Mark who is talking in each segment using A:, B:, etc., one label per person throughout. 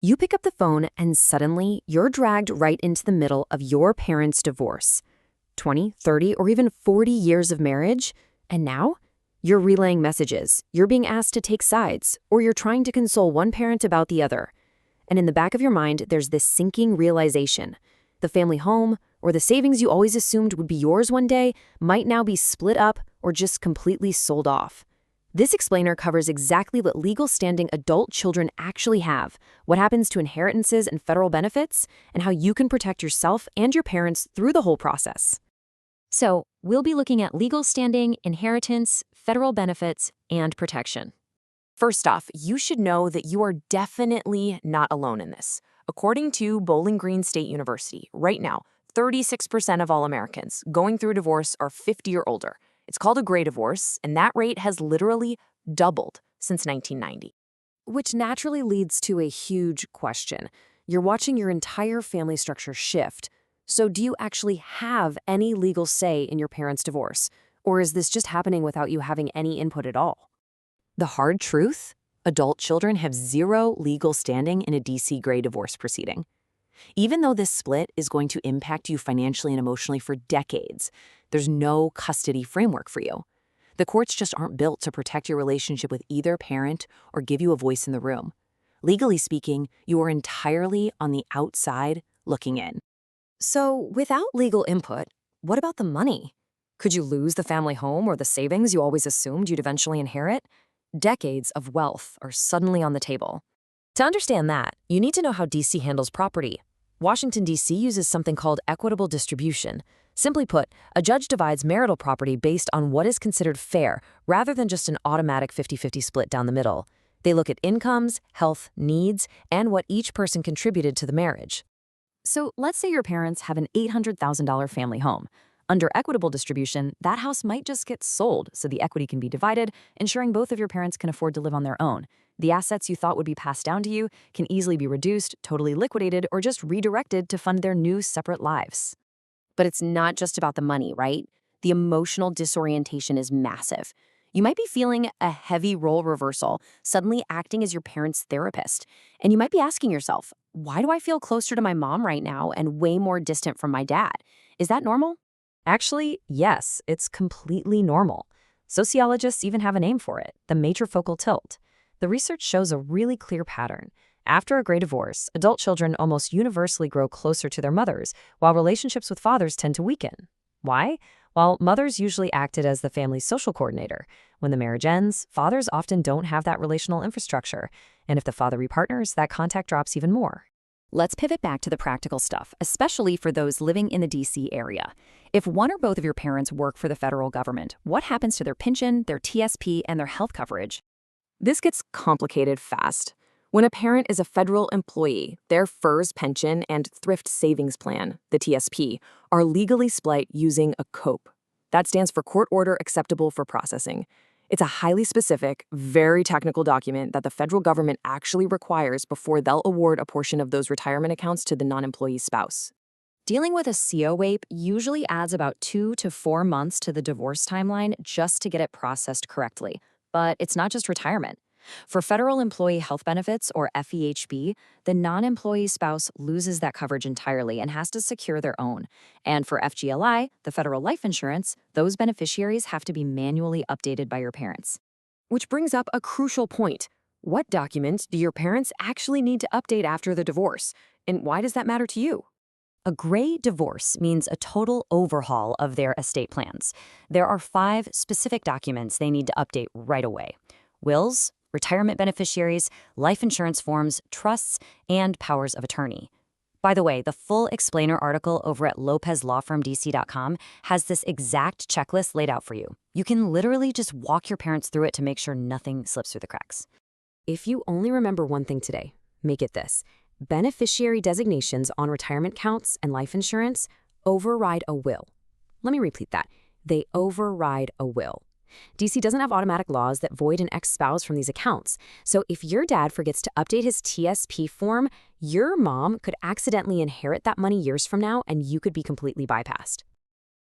A: You pick up the phone and suddenly you're dragged right into the middle of your parents' divorce. 20, 30, or even 40 years of marriage, and now you're relaying messages, you're being asked to take sides, or you're trying to console one parent about the other. And in the back of your mind, there's this sinking realization. The family home, or the savings you always assumed would be yours one day, might now be split up or just completely sold off. This explainer covers exactly what legal standing adult children actually have, what happens to inheritances and federal benefits, and how you can protect yourself and your parents through the whole process. So, we'll be looking at legal standing, inheritance, federal benefits, and protection. First off, you should know that you are definitely not alone in this. According to Bowling Green State University, right now, 36% of all Americans going through a divorce are 50 or older. It's called a gray divorce, and that rate has literally doubled since 1990.
B: Which naturally leads to a huge question. You're watching your entire family structure shift. So do you actually have any legal say in your parents' divorce? Or is this just happening without you having any input at all?
A: The hard truth? Adult children have zero legal standing in a DC gray divorce proceeding. Even though this split is going to impact you financially and emotionally for decades, there's no custody framework for you. The courts just aren't built to protect your relationship with either parent or give you a voice in the room. Legally speaking, you are entirely on the outside looking in.
B: So without legal input, what about the money? Could you lose the family home or the savings you always assumed you'd eventually inherit? Decades of wealth are suddenly on the table. To understand that, you need to know how DC handles property. Washington, D.C. uses something called equitable distribution. Simply put, a judge divides marital property based on what is considered fair rather than just an automatic 50-50 split down the middle. They look at incomes, health, needs, and what each person contributed to the marriage. So let's say your parents have an $800,000 family home. Under equitable distribution, that house might just get sold so the equity can be divided, ensuring both of your parents can afford to live on their own. The assets you thought would be passed down to you can easily be reduced, totally liquidated, or just redirected to fund their new separate lives. But it's not just about the money, right? The emotional disorientation is massive. You might be feeling a heavy role reversal, suddenly acting as your parent's therapist. And you might be asking yourself, why do I feel closer to my mom right now and way more distant from my dad? Is that normal? Actually, yes, it's completely normal. Sociologists even have a name for it, the matrifocal tilt. The research shows a really clear pattern. After a gray divorce, adult children almost universally grow closer to their mothers, while relationships with fathers tend to weaken. Why? While mothers usually acted as the family's social coordinator. When the marriage ends, fathers often don't have that relational infrastructure, and if the father repartners, that contact drops even more. Let's pivot back to the practical stuff, especially for those living in the DC area. If one or both of your parents work for the federal government, what happens to their pension, their TSP, and their health coverage?
C: This gets complicated fast. When a parent is a federal employee, their FERS pension and thrift savings plan, the TSP, are legally split using a COPE. That stands for Court Order Acceptable for Processing. It's a highly specific, very technical document that the federal government actually requires before they'll award a portion of those retirement accounts to the non-employee spouse.
B: Dealing with a COAPE usually adds about 2 to 4 months to the divorce timeline just to get it processed correctly. But it's not just retirement. For federal employee health benefits, or FEHB, the non-employee spouse loses that coverage entirely and has to secure their own. And for FGLI, the federal life insurance, those beneficiaries have to be manually updated by your parents. Which brings up a crucial point. What documents do your parents actually need to update after the divorce? And why does that matter to you? A gray divorce means a total overhaul of their estate plans. There are 5 specific documents they need to update right away: wills, retirement beneficiaries, life insurance forms, trusts, and powers of attorney. By the way, the full explainer article over at lopezlawfirmdc.com has this exact checklist laid out for you. You can literally just walk your parents through it to make sure nothing slips through the cracks. If you only remember one thing today, make it this: beneficiary designations on retirement counts and life insurance override a will. Let me repeat that. They override a will. DC doesn't have automatic laws that void an ex-spouse from these accounts. So if your dad forgets to update his TSP form, your mom could accidentally inherit that money years from now, and you could be completely bypassed.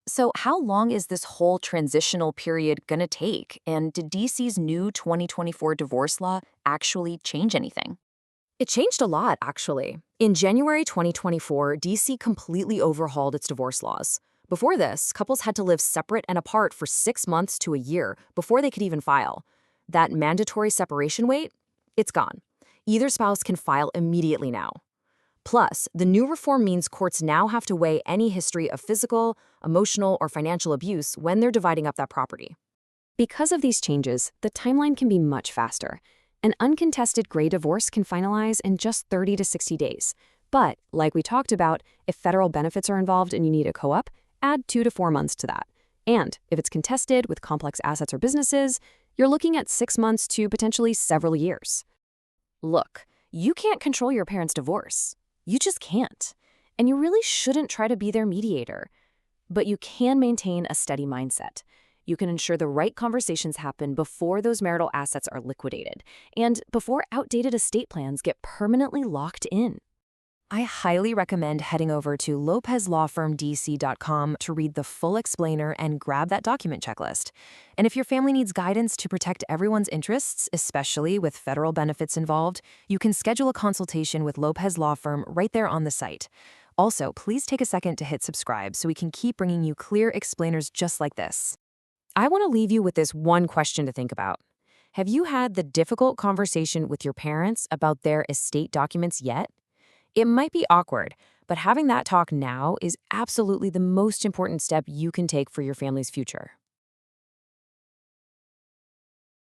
C: So how long is this whole transitional period gonna take? And did DC's new 2024 divorce law actually change anything?
B: It changed a lot, actually. In January 2024, DC completely overhauled its divorce laws. Before this, couples had to live separate and apart for 6 months to a year before they could even file. That mandatory separation wait? It's gone. Either spouse can file immediately now. Plus, the new reform means courts now have to weigh any history of physical, emotional, or financial abuse when they're dividing up that property.
A: Because of these changes, the timeline can be much faster. An uncontested gray divorce can finalize in just 30 to 60 days. But, like we talked about, if federal benefits are involved and you need a co-op, add 2 to 4 months to that. And if it's contested with complex assets or businesses, you're looking at 6 months to potentially several years. Look, you can't control your parents' divorce. You just can't. And you really shouldn't try to be their mediator. But you can maintain a steady mindset. You can ensure the right conversations happen before those marital assets are liquidated and before outdated estate plans get permanently locked in. I highly recommend heading over to LopezLawFirmDC.com to read the full explainer and grab that document checklist. And if your family needs guidance to protect everyone's interests, especially with federal benefits involved, you can schedule a consultation with Lopez Law Firm right there on the site. Also, please take a second to hit subscribe so we can keep bringing you clear explainers just like this. I want to leave you with this one question to think about. Have you had the difficult conversation with your parents about their estate documents yet? It might be awkward, but having that talk now is absolutely the most important step you can take for your family's future.